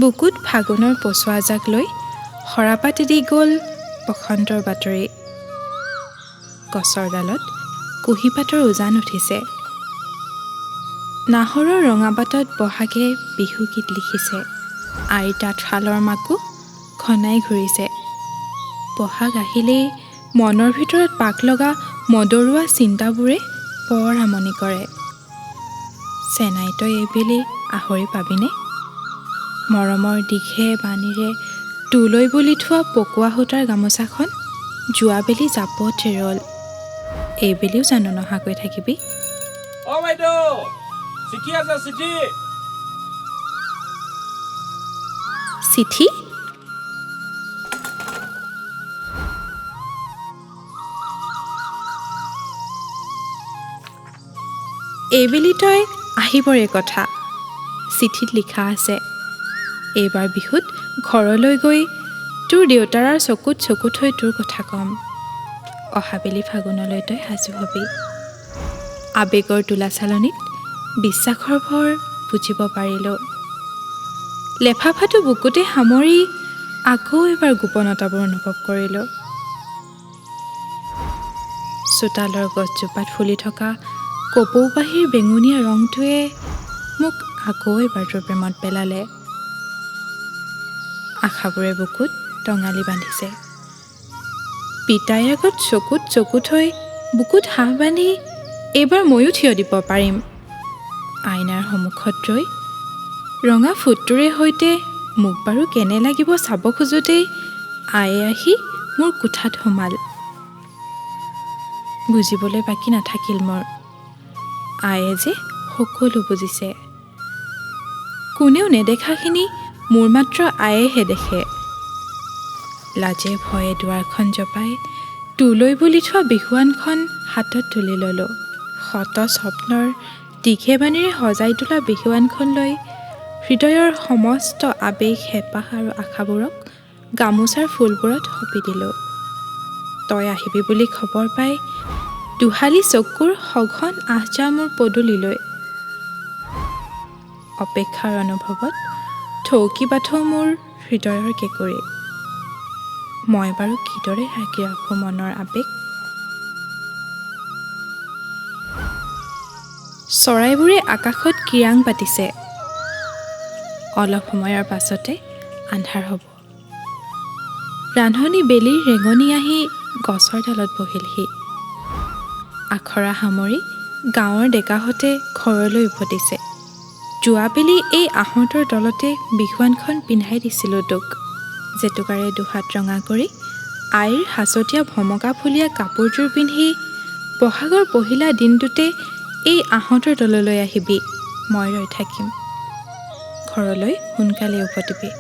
বুকুত ফাগুনৰ পচোৱা জাক লৈ সৰাপাত দি গ'ল বসন্তৰ বাতৰি। গছৰ ডালত কুঁহিপাতৰ উজান উঠিছে। নাহৰৰ ৰঙাবাটত বহাগে বিহু গীত লিখিছে। আইতাত শালৰ মাকো ঘনাই ঘূৰিছে। বহাগ আহিলেই মনৰ ভিতৰত পাক লগা মদৰুৱা চিন্তাবোৰে বৰ আমনি কৰে। চেনাই তই এইবেলি আহৰি পাবিনে? মৰমৰ দীঘে বাণীৰে তোলৈ বুলি থোৱা পকোৱা সূতাৰ গামোচাখন যোৱাবেলি জাপতে ৰ'ল। এইবেলিও জানো নহাকৈ থাকিবি? অ বাইদেউ, চিঠি আছে চিঠি। চিঠি? এইবেলি তই আহিবৰে কথা। চিঠিত লিখা আছে, এইবাৰ বিহুত ঘৰলৈ গৈ তোৰ দেউতাৰাৰ চকুত চকু থৈ তোৰ কথা ক'ম। অহাবেলি ফাগুনলৈ তই সাজু হবি। আৱেগৰ তোলা চালনীত বিশ্বাসৰ ভৰ বুজিব পাৰিলোঁ। লেফাফাটো বুকুতে সামৰি আকৌ এবাৰ গোপনতাবোৰ অনুভৱ কৰিলোঁ। চোতালৰ গছজোপাত ফুলি থকা কপৌবাহীৰ বেঙুনীয়া ৰংটোৱে মোক আকৌ এবাৰ তোৰ প্ৰেমত পেলালে। আশাবোৰে বুকুত টঙালি বান্ধিছে। পিতাইৰ আগত চকুত চকু থৈ বুকুত হাঁহ বান্ধি এইবাৰ ময়ো থিয় দিব পাৰিম। আইনাৰ সন্মুখত ৰৈ ৰঙা ফুটটোৰে সৈতে মোক বাৰু কেনে লাগিব চাব খোজোতেই আয়ে আহি মোৰ কোঠাত সোমাল। বুজিবলৈ বাকী নাথাকিল মোৰ। আয়ে যে সকলো বুজিছে। কোনেও নেদেখাখিনি মোৰ মাত্ৰ আয়েহে দেখে। লাজে ভয়ে দুৱাৰখন জপাই তোলৈ বুলি থোৱা বিহুৱানখন হাতত তুলি ল'লোঁ। শত স্বপ্নৰ দীঘে বাণীৰে সজাই তোলা বিহুৱানখন লৈ হৃদয়ৰ সমস্ত আৱেগ, হেঁপাহ আৰু আশাবোৰক গামোচাৰ ফুলবোৰত সঁপি দিলোঁ। তই আহিবি বুলি খবৰ পাই দুহালি চকুৰ সঘন আহযা মোৰ পদূলিলৈ। অপেক্ষাৰ অনুভৱত থৌকি বাথৌ মোৰ হৃদয়ৰ কেঁকুৰি। মই বাৰু কিদৰে ঢাকি ৰাখোঁ মনৰ আৱেগ? চৰাইবোৰে আকাশত কিৰাং পাতিছে। অলপ সময়ৰ পাছতে আন্ধাৰ হ'ব। ৰান্ধনি বেলিৰ ৰেঙনি আহি গছৰ ডালত বহিলহি। আখৰা সামৰি গাঁৱৰ ডেকাহঁতে ঘৰলৈ উভতিছে। যোৱাবেলি এই আহঁতৰ তলতে বিহুৱানখন পিন্ধাই দিছিলোঁ তোক। জেতুকাৰে দুহাত ৰঙা কৰি আইৰ সাঁচতীয়া ভমকা ফুলীয়া কাপোৰযোৰ পিন্ধি বহাগৰ পহিলা দিনটোতে এই আহঁতৰ তললৈ আহিবি। মই ৰৈ থাকিম। ঘৰলৈ সোনকালে উভতিবি।